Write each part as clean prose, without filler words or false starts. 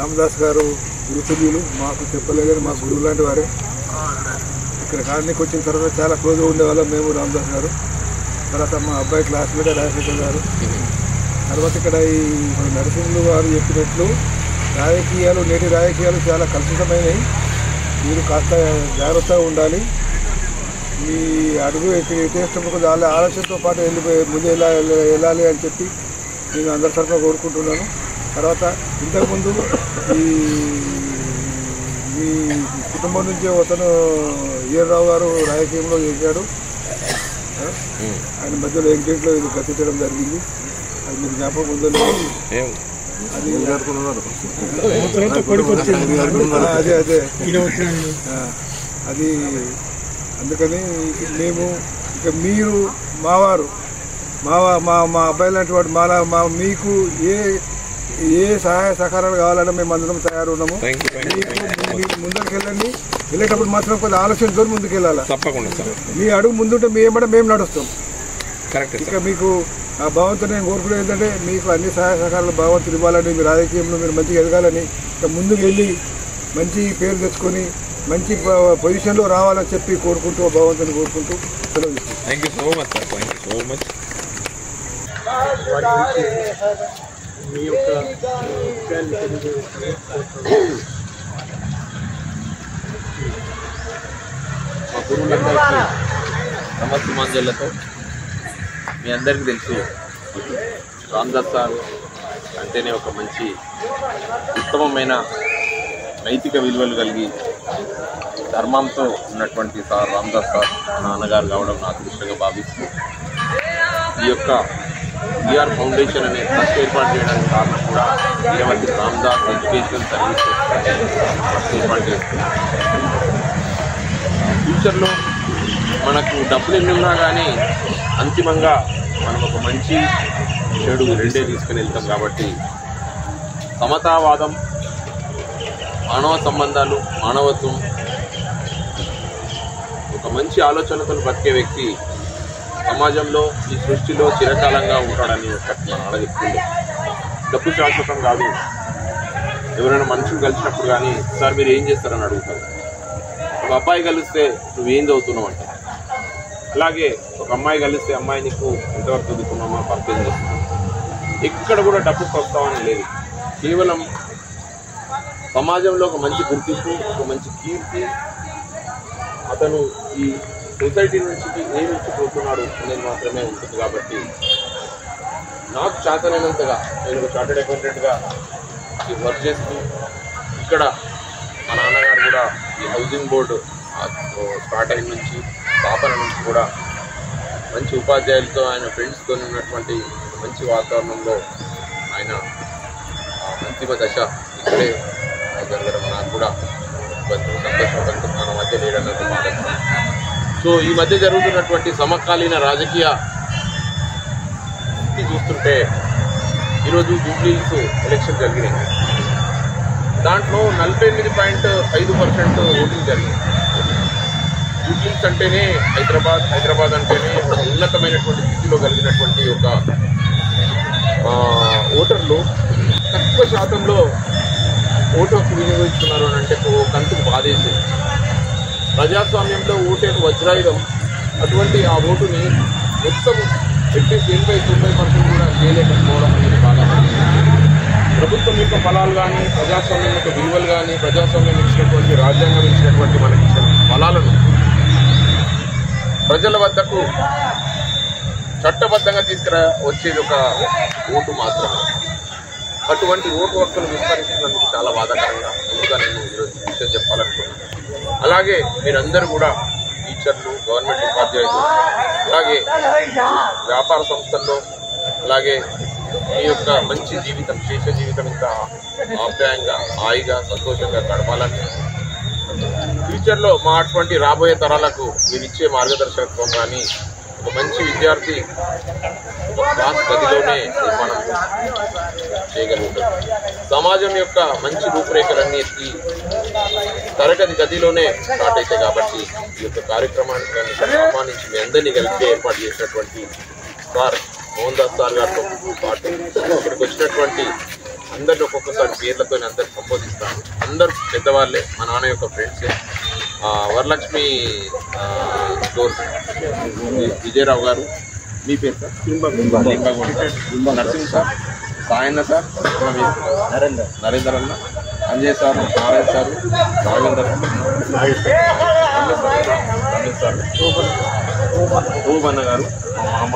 రామదాస్ గారు గురుతుల్యులు, మాకు చెప్పలేదు, మా గురువు లాంటి వారే. ఇక్కడ కాలనీకి వచ్చిన తర్వాత చాలా క్లోజ్గా ఉండేవాళ్ళం మేము, రామదాస్ గారు. తర్వాత మా అబ్బాయి క్లాస్మేట్ రాజశేఖర్ గారు. తర్వాత ఇక్కడ ఈ నరసింహులు గారు చెప్పినట్లు రాజకీయాలు, నేటి రాజకీయాలు చాలా కలుషితమైనవి. మీరు కాస్త జాగ్రత్తగా ఉండాలి. మీ అడుగు ఎట్టేసినప్పుడు వాళ్ళ ఆలోచనతో పాటు ముందు వెళ్ళాలి అని చెప్పి నేను అందరి తరఫున కోరుకుంటున్నాను. తర్వాత ఇంతకుముందు మీ కుటుంబం నుంచి అతను ఈఆర్రావు గారు రాజకీయంలో చేశాడు. ఆయన మధ్యలో ఎగ్జిట్లో ఇది కట్టించడం జరిగింది. అది మీకు జ్ఞాపకం ఉందో అది అదే అది. అందుకని మేము ఇక మీరు మావారు, మా అబ్బాయి లాంటి వాడు మీకు ఏ సహాయ సహకారాలు కావాలన్నా మేము అందరం తయారు ఉన్నాము. ముందరికి వెళ్ళండి. వెళ్ళేటప్పుడు మాత్రం కొంచెం ఆలోచనతో ముందుకు వెళ్ళాలి. మీ అడుగు ముందుంటే మేము నడుస్తాం. ఇక మీకు ఆ భగవంతుడు నేను కోరుకునేది ఏంటంటే మీకు అన్ని సహాయ సహకారాలు భగవంతుడు ఇవ్వాలని, మీ రాజకీయంలో మీరు మంచిగా ఎదగాలని, ఇక ముందుకు వెళ్ళి మంచి పేరు తెచ్చుకొని మంచి పొజిషన్లో రావాలని చెప్పి కోరుకుంటూ భగవంతుని కోరుకుంటూ సెలవు తీసుకుంటాం. Thank you so much sir. Thank you so much. మీ యొక్క విషయాన్ని మా గురువులందరికీ నమస్సుమాంజలతో. మీ అందరికీ తెలుసు రామదాస్ సార్ అంటేనే ఒక మంచి ఉత్తమమైన నైతిక విలువలు కలిగి ధర్మంతో ఉన్నటువంటి సార్ రామదాస్ సార్ నాన్నగారు కావడం నా అదృష్టంగా భావిస్తూ ఈ యొక్క ఈఆర్ ఫౌండేషన్ అనే ట్రస్ట్ ఏర్పాటు చేయడానికి కారణం కూడా ఇటువంటి రామదాస్ ఎడ్యుకేషనల్ సర్వీసెస్ ట్రస్ట్ ఏర్పాటు చేస్తుంది. ఫ్యూచర్లో మనకు డబ్బులు ఎన్ని ఉన్నా కానీ అంతిమంగా మనం ఒక మంచి చెడు రెండే తీసుకుని వెళ్తాం. కాబట్టి సమతావాదం, మానవ సంబంధాలు, మానవత్వం, ఒక మంచి ఆలోచనతో బతికే వ్యక్తి సమాజంలో ఈ సృష్టిలో చిరకాలంగా ఉంటాడని ఒకటి మన చెప్తుంది. డబ్బు శాశ్వతం కాదు. ఎవరైనా మనుషులు కలిసినప్పుడు కానీ సార్ మీరు ఏం చేస్తారని అడుగుతారు. ఒక అబ్బాయి కలిస్తే నువ్వేం చదువుతున్నావు అంట. అలాగే ఒక అమ్మాయి కలిస్తే అమ్మాయి నీకు ఎంతవరకు చదువుకున్నామో పరిచయం చేస్తున్నావు. ఎక్కడ కూడా డబ్బుకు వస్తామని లేదు. కేవలం సమాజంలో ఒక మంచి గుర్తింపు, ఒక మంచి కీర్తి, అతను ఈ సొసైటీ నుంచి ఏమి ఇచ్చిపోతున్నాడు అనేది మాత్రమే ఉంటుంది. కాబట్టి నాకు చేతనైనంతగా నేను ఒక చార్టెడ్ అకౌంటెంట్గా వర్క్ చేస్తూ ఇక్కడ మా నాన్నగారు కూడా ఈ హౌసింగ్ బోర్డు స్టార్ట్ అయిన నుంచి స్థాపన నుంచి కూడా మంచి ఉపాధ్యాయులతో ఆయన ఫ్రెండ్స్తో ఉన్నటువంటి మంచి వాతావరణంలో ఆయన అంతిమ దశ ఇక్కడే జరగడం నాకు కూడా కొంచెం సంతోషం. మన మధ్య లేడన్నది బాగా. సో ఈ మధ్య జరుగుతున్నటువంటి సమకాలీన రాజకీయ స్థితి చూస్తుంటే ఈరోజు జూబ్లీహిల్స్ ఎలక్షన్ జరిగినాయి. దాంట్లో 48.5% ఓటింగ్ జరిగింది. జూబ్లీహిల్స్ అంటేనే హైదరాబాద్ అంటేనే ఒక ఉన్నతమైనటువంటి స్థితిలో కలిగినటువంటి ఒక ఓటర్లు తక్కువ శాతంలో ఓటు హక్కు వినియోగించుకున్నారు అని అంటే కంతుకు బాధేసి. ప్రజాస్వామ్యంలో ఓటే వజ్రాయుధం. అటువంటి ఆ ఓటుని మొత్తం 80-90% కూడా చేయలేకపోవడం అనేది బాగా. ప్రభుత్వం యొక్క ఫలాలు కానీ, ప్రజాస్వామ్యం యొక్క విలువలు కానీ, ప్రజాస్వామ్యం ఇచ్చినటువంటి రాజ్యాంగం ఇచ్చినటువంటి మనకి ఇచ్చిన ఫలాలను ప్రజల వద్దకు చట్టబద్ధంగా వచ్చేది ఒక ఓటు మాత్రమే. అటువంటి ఓటు హక్కును విస్మరిస్తున్నందుకు చాలా బాధాకరంగా ముందుగా నేను ఈరోజు విషయం చెప్పాలనుకున్నాను. అలాగే మీరందరూ కూడా టీచర్లు, గవర్నమెంట్ ఉపాధ్యాయులు, అలాగే వ్యాపార సంస్థల్లో, అలాగే మీ యొక్క మంచి జీవితం, శేష జీవితం ఇంత ఆప్యాయంగా, హాయిగా, సంతోషంగా గడపాలని, ఫ్యూచర్లో మా అటువంటి రాబోయే తరాలకు మీరు ఇచ్చే మార్గదర్శకత్వం కానీ, ఒక మంచి విద్యార్థి క్లాస్ గదిలోనే నిర్మాణం చేయగలుగుతారు. సమాజం యొక్క మంచి రూపురేఖలన్నీ తరగతి గదిలోనే స్టార్ట్ అవుతాయి. కాబట్టి ఈ యొక్క కార్యక్రమానికి ఆహ్వానించి మీ అందరినీ కలిపి ఏర్పాటు చేసినటువంటి సార్ మోహన్ దాస్ సార్ గారితో పాటు ఇక్కడికి వచ్చినటువంటి అందరిని ఒక్కొక్కసారి పేర్లతో అందరు సంబోధిస్తాను. అందరు పెద్దవాళ్ళే, మా నాన్న యొక్క ఫ్రెండ్సే. వరలక్ష్మి స్టోర్ విజయరావు గారు, మీ పేరు sir? Narasimha sir, Sayanna sir, Narender అన్న, Anjay sir, Narayana sir, Raghavender sir, Shobhanna గారు, మామ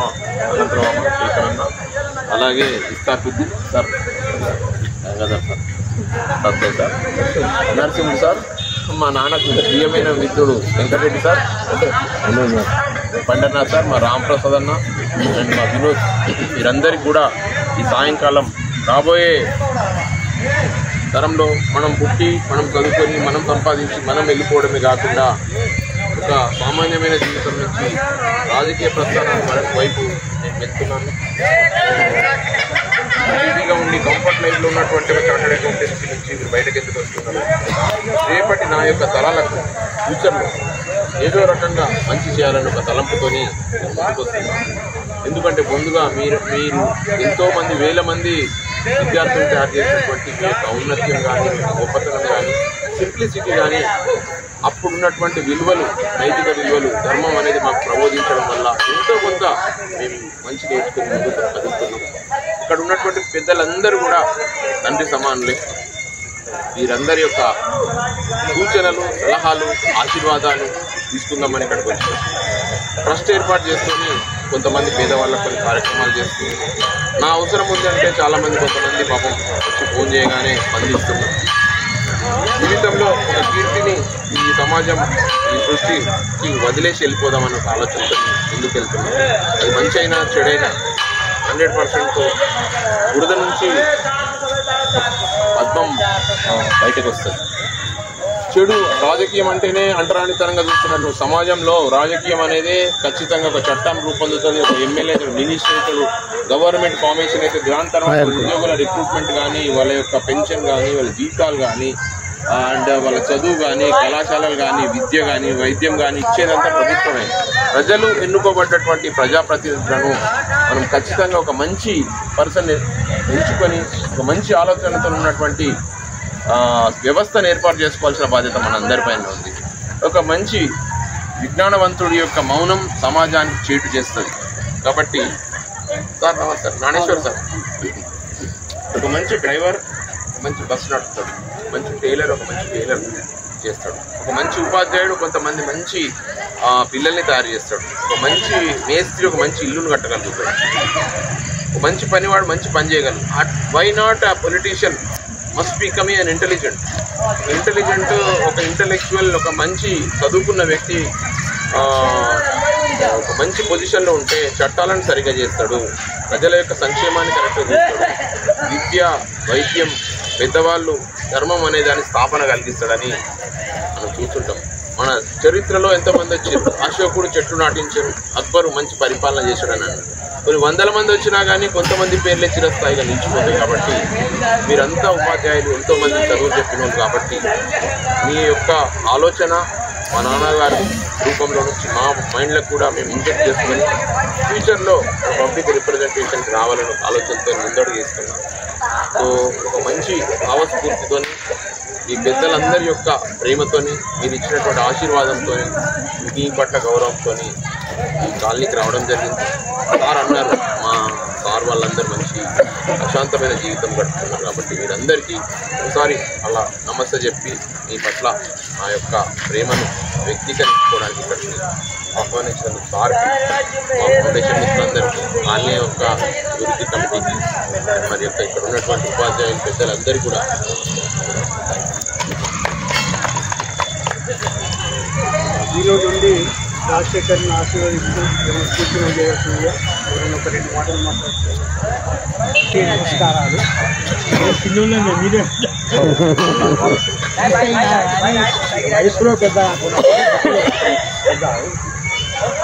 అనంతరామ, శేఖర్ అన్న, అలాగే Istakuddin sir, Gangadhar sir, Satya sir, Narasimhudu sir, మా నాన్నకు ప్రియమైన మిత్రుడు వెంకటరెడ్డి సార్, పండర్నాథ్ సార్, మా రాంప్రసాద్ అన్న అండ్ మా వినోద్, వీరందరికీ కూడా ఈ సాయంకాలం రాబోయే తరంలో మనం పుట్టి, మనం చదువుకొని, మనం సంపాదించి మనం వెళ్ళిపోవడమే కాకుండా ఒక సామాన్యమైన జీవితం నుంచి రాజకీయ ప్రస్థానం వైపు నేను వెళ్తున్నాను. ఈజీగా ఉండి కంఫర్ట్ లైఫ్లో ఉన్నటువంటి చార్టర్డ్ అకౌంటెన్సీ నుంచి మీరు బయటకు ఎందుకు వస్తున్నారు? రేపటి నా యొక్క తరాలకు ఫ్యూచర్లో ఏదో రకంగా మంచి చేయాలని ఒక తలంపుతోని ముందుకు వస్తున్నాను. ఎందుకంటే ముందుగా మీరు ఎంతోమంది వేల మంది విద్యార్థులు తయారు చేసినటువంటి మీ యొక్క ఔన్నత్యం కానీ, గొప్పతనం కానీ, సింప్లిసిటీ కానీ, అప్పుడున్నటువంటి విలువలు, నైతిక విలువలు, ధర్మం అనేది మాకు ప్రబోధించడం వల్ల ఎంతో కొంత మేము మంచి నేర్చుకుని ముందుకు కదులుతున్నాం. ఇక్కడ ఉన్నటువంటి పెద్దలందరూ కూడా తండ్రి సమానులే. వీరందరి యొక్క సూచనలు, సలహాలు, ఆశీర్వాదాలు తీసుకుందామని ఇక్కడికి వచ్చాం. ట్రస్ట్ ఏర్పాటు చేసుకొని కొంతమంది పేదవాళ్ళకు కొన్ని కార్యక్రమాలు చేస్తుంది. నా అవసరం ఉందంటే చాలామంది, కొంతమంది పాపం వచ్చి ఫోన్ చేయగానే స్పందిస్తున్నారు. జీవితంలో ఒక కీర్తిని ఈ సమాజం, ఈ సృష్టికి వదిలేసి వెళ్ళిపోదామన్న ఒక ఆలోచనతో ముందుకు వెళ్తున్నాం. అది మంచి అయినా చెడైనా 100% బురద నుంచి పద్మం బయటకు వస్తుంది. చెడు రాజకీయం అంటేనే అంటరానితనంగా చూస్తున్నట్టు సమాజంలో రాజకీయం అనేది ఖచ్చితంగా ఒక చట్టం రూపొందుతుంది. ఒక ఎమ్మెల్యే మినిస్టర్ అవుతాడు, గవర్నమెంట్ ఫార్మేషన్ అయితే దాని తర్వాత ఉద్యోగుల రిక్రూట్మెంట్ కానీ, వాళ్ళ యొక్క పెన్షన్ కానీ, వాళ్ళ జీతాలు కానీ, అండ్ వాళ్ళ చదువు కానీ, కళాశాలలు కానీ, విద్య కానీ, వైద్యం కానీ ఇచ్చేదంతా ప్రభుత్వమే. ప్రజలు ఎన్నుకోబడ్డటువంటి ప్రజాప్రతినిధులను మనం ఖచ్చితంగా ఒక మంచి పర్సన్ ఎంచుకొని ఒక మంచి ఆలోచనతో ఉన్నటువంటి వ్యవస్థను ఏర్పాటు చేసుకోవాల్సిన బాధ్యత మన అందరిపైన ఉంది. ఒక మంచి విజ్ఞానవంతుడి యొక్క మౌనం సమాజానికి చేటు చేస్తుంది. కాబట్టి సార్ నమస్తే, నానేశ్వర్ సార్ ఒక మంచి డ్రైవర్, మంచి బస్ నడుపుతాడు, మంచి టైలర్ ఒక మంచి టైలర్ చేస్తాడు, ఒక మంచి ఉపాధ్యాయుడు కొంతమంది మంచి పిల్లల్ని తయారు చేస్తాడు, ఒక మంచి మేస్త్రి ఒక మంచి ఇల్లును కట్టగలుగుతాడు, ఒక మంచి పనివాడు మంచి పని చేయగలరు. Why not a politician must become an intelligent, ఒక ఇంటలెక్చువల్, ఒక మంచి చదువుకున్న వ్యక్తి ఒక మంచి పొజిషన్లో ఉంటే చట్టాలను సరిగా చేస్తాడు, ప్రజల యొక్క సంక్షేమాన్ని కరెక్ట్గా చూస్తాడు, విద్య, వైద్యం, పెద్దవాళ్ళు, ధర్మం అనే దాని స్థాపన కలిగిస్తాడని మనం చూస్తుంటాం. మన చరిత్రలో ఎంతమంది వచ్చారు. అశోకుడు చెట్లు నాటించారు, అక్బరు మంచి పరిపాలన చేశాడని అన్నారు. కొన్ని వందల మంది వచ్చినా కానీ కొంతమంది పేర్లే చిరస్థాయిగా నిలిచిపోతాయి. కాబట్టి మీరంతా ఉపాధ్యాయులు, ఎంతోమంది చదువు చెప్పిన వాళ్ళు. కాబట్టి మీ యొక్క ఆలోచన మా నాన్నగారు రూపంలో నుంచి మా మైండ్లకు కూడా మేము ఇంజెక్ట్ చేసుకొని ఫ్యూచర్లో పబ్లిక్ రిప్రజెంటేషన్కి రావాలనే ఆలోచనతో ముందడుగు వేస్తున్నాం. సో ఒక మంచి భావస్ఫూర్తితో, ఈ పెద్దలందరి యొక్క ప్రేమతోని, మీరు ఇచ్చినటువంటి ఆశీర్వాదంతో, మీ పట్ల గౌరవంతో ఈ కాలనీకి రావడం జరిగింది. సార్ అన్నారు, మా సార్ వాళ్ళందరూ మంచి ప్రశాంతమైన జీవితం గడుపుతున్నారు. కాబట్టి మీరందరికీ ఒకసారి అలా నమస్తే చెప్పి మీ పట్ల మా యొక్క ప్రేమను వ్యక్తీకరించుకోవడానికి ఇక్కడికి ఆహ్వానించినందుకు సార్కి, మా ఫౌండేషన్ మిత్రులందరికీ, కాలనీ యొక్క అభివృద్ధి కమిటీకి, మరి యొక్క ఇక్కడ ఉన్నటువంటి ఉపాధ్యాయులు పెద్దలందరికీ కూడా ఈరోజు నుండి రాజశేఖర్ని ఆశీర్వదిస్తూ సూచన చేయవలసిందిగా ఎవరైనా ఒక 2 మాటలు మాట్లాడుతున్నారు. నమస్కారాలు. మీరే వయసులో పెద్ద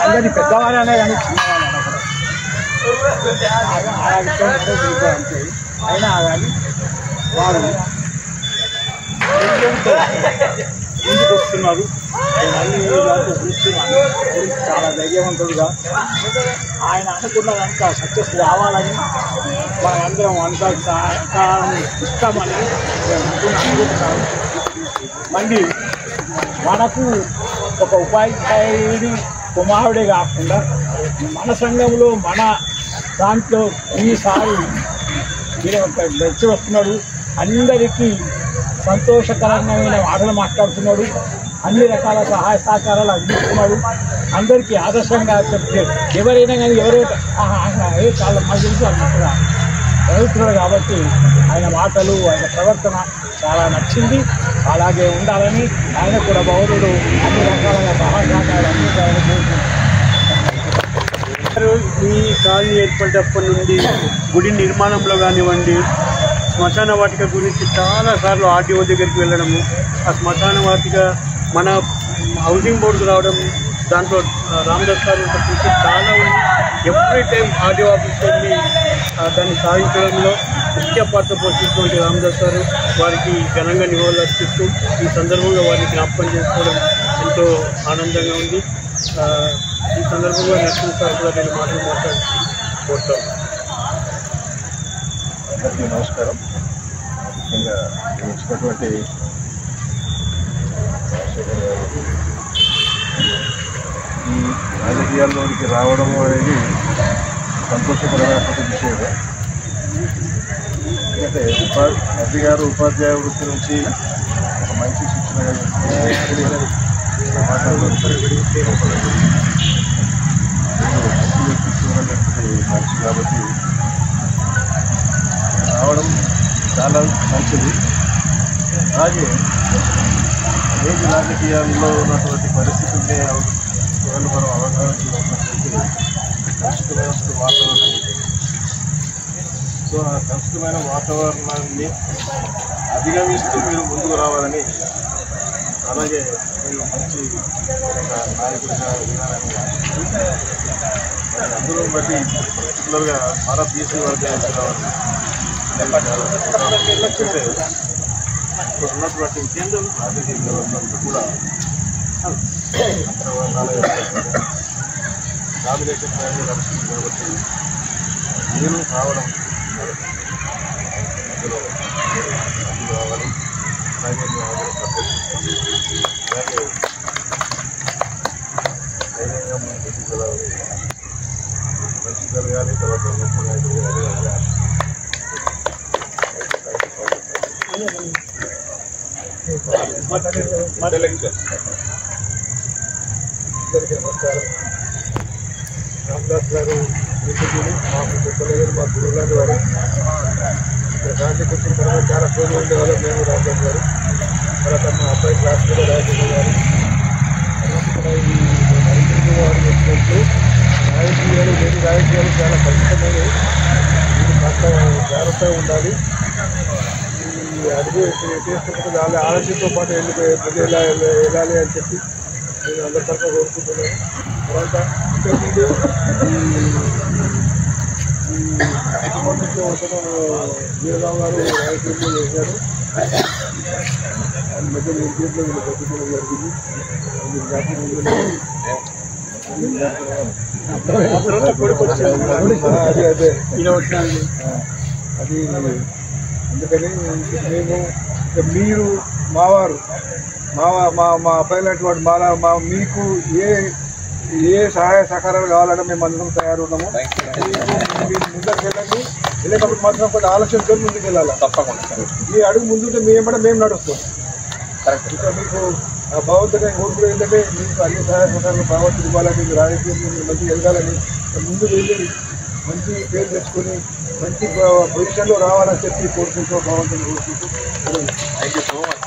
అందరి పెద్దవారు అనే కానీ చిన్నవాళ్ళు అంతే. అయినా కానీ వారు ముందుకు వస్తున్నారు. నేను అన్ని దాంట్లో చూస్తున్నాను. గురించి చాలా ధైర్యవంతుడుగా ఆయన అనుకున్నదంతా సక్సెస్ కావాలని మనందరం అంతా సహకారం ఇస్తామని అనుకుంటున్నాను. మళ్ళీ మనకు ఒక ఉపాధ్యాయుడి కుమారుడే కాకుండా మన సంఘంలో మన దాంట్లో ఈసారి వచ్చి వస్తున్నాడు. అందరికీ సంతోషకరమైన మాటలు మాట్లాడుతున్నాడు. అన్ని రకాల సహాయ సహకారాలు అందిస్తున్నాడు. అందరికీ ఆదర్శంగా చెప్తే ఎవరైనా కానీ చాలా మాకు తెలుసు అన్నట్టుగా చదువుతున్నాడు. కాబట్టి ఆయన మాటలు ఆయన ప్రవర్తన చాలా నచ్చింది. అలాగే ఉండాలని ఆయన కూడా బౌద్ధుడు అన్ని రకాలుగా సహాయ సహకారాలు అందించాలని ఈ కాలనీ ఏర్పడినప్పటి నుండి గుడి నిర్మాణంలో కానివ్వండి, శ్మశాన వాటిక గురించి చాలాసార్లు ఆర్డీఓ దగ్గరికి వెళ్ళడము, ఆ శ్మశాన వాటిక మన హౌసింగ్ బోర్డుకు రావడం, దాంట్లో రామదాస్ గారు గురించి చాలా ఉంది. ఎవ్రీ టైం ఆర్డీఓ ఆఫీస్కి వెళ్ళి దాన్ని సాధించడంలో ముఖ్య పాత్ర పోషించినటువంటి రామదాస్ గారు వారికి ఘనంగా నివాళులు అర్పిస్తూ ఈ సందర్భంగా వారిని జ్ఞాపకం చేసుకోవడం ఎంతో ఆనందంగా ఉంది. ఈ సందర్భంగా నచ్చిన సార్ కూడా నేను మాటలు మాట్లాడి కోరుతాను. అందరికీ నమస్కారం. ముఖ్యంగా వచ్చినటువంటి ఈ రాజకీయాల్లోనికి రావడము అనేది సంతోషకరమైనటువంటి విషయం. ఎందుకంటే నది గారు ఉపాధ్యాయ వృత్తి నుంచి ఒక మంచి శిక్షణ మనిషి కాబట్టి రావడం చాలా మంచిది. అలాగే నేటి రాజకీయాల్లో ఉన్నటువంటి పరిస్థితుల్ని మనం అవగాహన చేసుకున్నట్లయితే కలుషితమైన వాతావరణం. సో ఆ కలుషితమైన వాతావరణాన్ని అధిగమిస్తూ మీరు ముందుకు రావాలని, అలాగే మీరు మంచి నాయకుడిగా విధానాన్ని అందరూ బట్టి పర్టికులర్గా మన బీసీ వర్గానికి రావాలి. ఎందుకంటే ఇప్పుడు ఉన్నటువంటి కేంద్రం రాజకీయ వ్యవస్థ కూడా నామినేషన్ నడుస్తుంది కాబట్టి నేను రావడం అందులో రావాలి. అలాగే అలాగే ధైర్యంగా మనం ముందుకు వెళ్ళాలి. మంచి జరగాలి. తర్వాత మంచి నాయకులు జరగాలి. అందరికీ నమస్కారం. రామదాస్ గారు మాకు చెప్పలేదు, మా గురువులాంటి వారు. ఇక్కడ గాంధీకి వచ్చిన తర్వాత చాలా రోజులు ఉండేవాళ్ళు మేము. రామదాస్ గారు తర్వాత మా అబ్బాయి క్లాస్ కూడా రాజేంద్ర గారు వచ్చినట్టు రాజకీయాలు లేని రాజకీయాలు చాలా కష్టమైనవి. కాస్త జాగ్రత్తగా ఉండాలి. ఈ అడుగు చేసుకుంటే వాళ్ళ ఆలోచనతో పాటు వెళ్ళాలి అని చెప్పి నేను అందరి తరఫున కోరుకుంటున్నాను. తర్వాత ఇంతకుముందు వీరరావు గారు రాజకీయంలో చేశారు. ఆయన మధ్య ఇంట్లో వీళ్ళు పెట్టుకోవడం జరిగింది. అదే అది అందుకని మేము మీరు మావారు మా అబ్బాయిలాంటి వాడు మా మీకు ఏ సహాయ సహకారాలు కావాలంటే మేము అందరం తయారు ఉన్నాము. మీరు ముందరికి వెళ్ళండి. వెళ్ళేటప్పుడు మాత్రం కొన్ని ఆలోచనతో ముందుకు వెళ్ళాలి. తప్పకుండా మీ అడుగు ముందుంటే మేము నడుస్తాం. కరెక్ట్. ఇంకా మీకు భగవంతుని కోరుకునే ఏంటంటే మీకు అన్ని సహాయ సహకారాలు భగవంతుడు ఇవ్వాలని, మీకు రాజకీయంలో మంచిగా ఎదగాలని, ముందు వెళ్ళి మంచి పేరు తెచ్చుకొని మంచి పొజిషన్లో రావాలని చెప్పి కోరుకుంటూ భగవంతుని కోరుకుంటూ. Thank you so much.